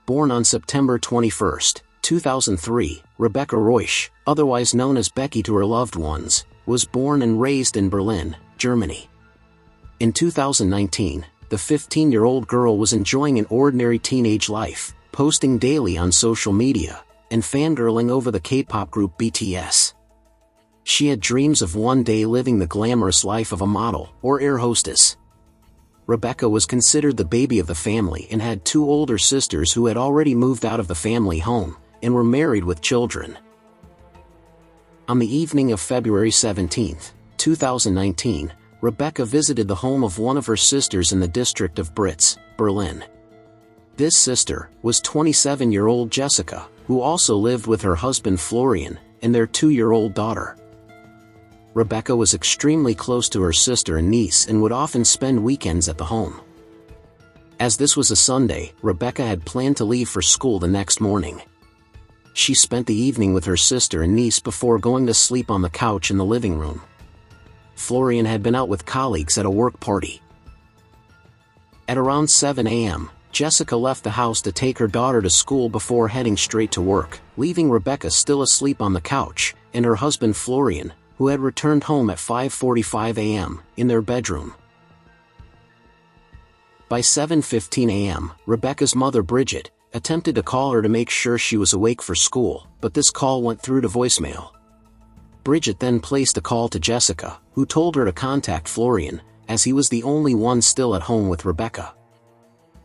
Born on September 21, 2003, Rebecca Reusch, otherwise known as Becky to her loved ones, was born and raised in Berlin, Germany. In 2019, the 15-year-old girl was enjoying an ordinary teenage life, posting daily on social media, and fangirling over the K-pop group BTS. She had dreams of one day living the glamorous life of a model or air hostess. Rebecca was considered the baby of the family and had two older sisters who had already moved out of the family home and were married with children. On the evening of February 17, 2019, Rebecca visited the home of one of her sisters in the district of Britz, Berlin. This sister was 27-year-old Jessica, who also lived with her husband Florian and their 2-year-old daughter. Rebecca was extremely close to her sister and niece and would often spend weekends at the home. As this was a Sunday, Rebecca had planned to leave for school the next morning. She spent the evening with her sister and niece before going to sleep on the couch in the living room. Florian had been out with colleagues at a work party. At around 7 a.m., Jessica left the house to take her daughter to school before heading straight to work, leaving Rebecca still asleep on the couch, and her husband Florian, who had returned home at 5:45 a.m., in their bedroom. By 7:15 a.m., Rebecca's mother Bridget attempted to call her to make sure she was awake for school, but this call went through to voicemail. Bridget then placed a call to Jessica, who told her to contact Florian, as he was the only one still at home with Rebecca.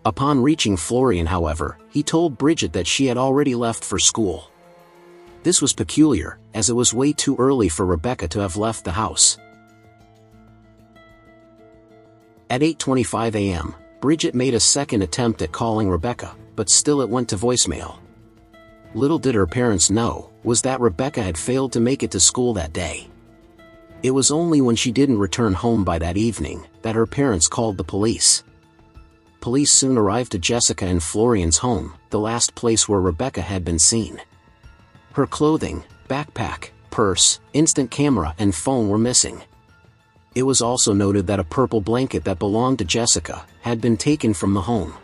Upon reaching Florian, however, he told Bridget that she had already left for school. This was peculiar, as it was way too early for Rebecca to have left the house. At 8:25 a.m., Bridget made a second attempt at calling Rebecca, but still it went to voicemail. Little did her parents know, was that Rebecca had failed to make it to school that day. It was only when she didn't return home by that evening, that her parents called the police. Police soon arrived to Jessica and Florian's home, the last place where Rebecca had been seen. Her clothing, backpack, purse, instant camera and phone were missing. It was also noted that a purple blanket that belonged to Jessica had been taken from the home.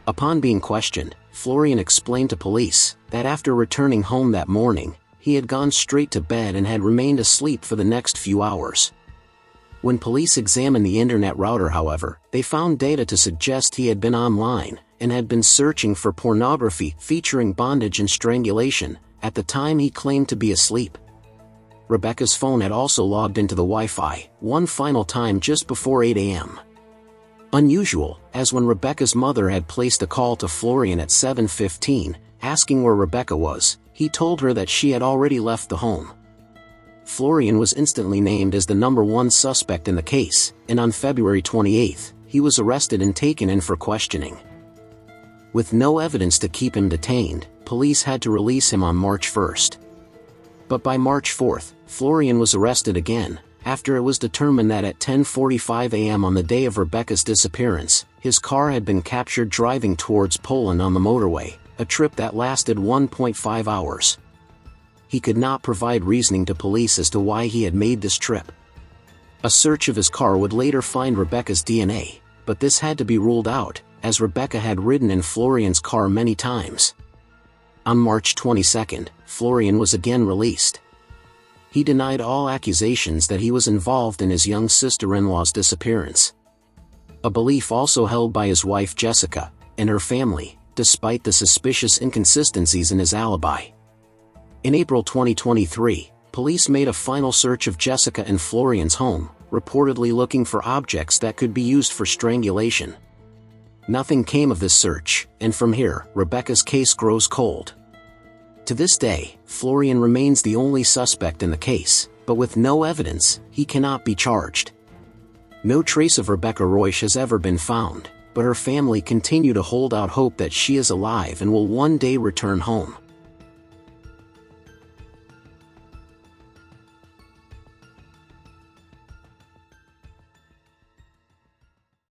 Upon being questioned, Florian explained to police that after returning home that morning, he had gone straight to bed and had remained asleep for the next few hours. When police examined the internet router, however, they found data to suggest he had been online and had been searching for pornography featuring bondage and strangulation at the time he claimed to be asleep. Rebecca's phone had also logged into the Wi-Fi one final time just before 8 a.m. Unusual, as when Rebecca's mother had placed a call to Florian at 7:15, asking where Rebecca was, he told her that she had already left the home. Florian was instantly named as the #1 suspect in the case, and on February 28, he was arrested and taken in for questioning. With no evidence to keep him detained, police had to release him on March 1. But by March 4, Florian was arrested again, after it was determined that at 10:45 a.m. on the day of Rebecca's disappearance, his car had been captured driving towards Poland on the motorway, a trip that lasted 1.5 hours. He could not provide reasoning to police as to why he had made this trip. A search of his car would later find Rebecca's DNA, but this had to be ruled out, as Rebecca had ridden in Florian's car many times. On March 22, Florian was again released. He denied all accusations that he was involved in his young sister-in-law's disappearance. A belief also held by his wife Jessica and her family, despite the suspicious inconsistencies in his alibi. In April 2023, police made a final search of Jessica and Florian's home, reportedly looking for objects that could be used for strangulation. Nothing came of this search, and from here, Rebecca's case grows cold. To this day, Florian remains the only suspect in the case, but with no evidence, he cannot be charged. No trace of Rebecca Reusch has ever been found, but her family continue to hold out hope that she is alive and will one day return home.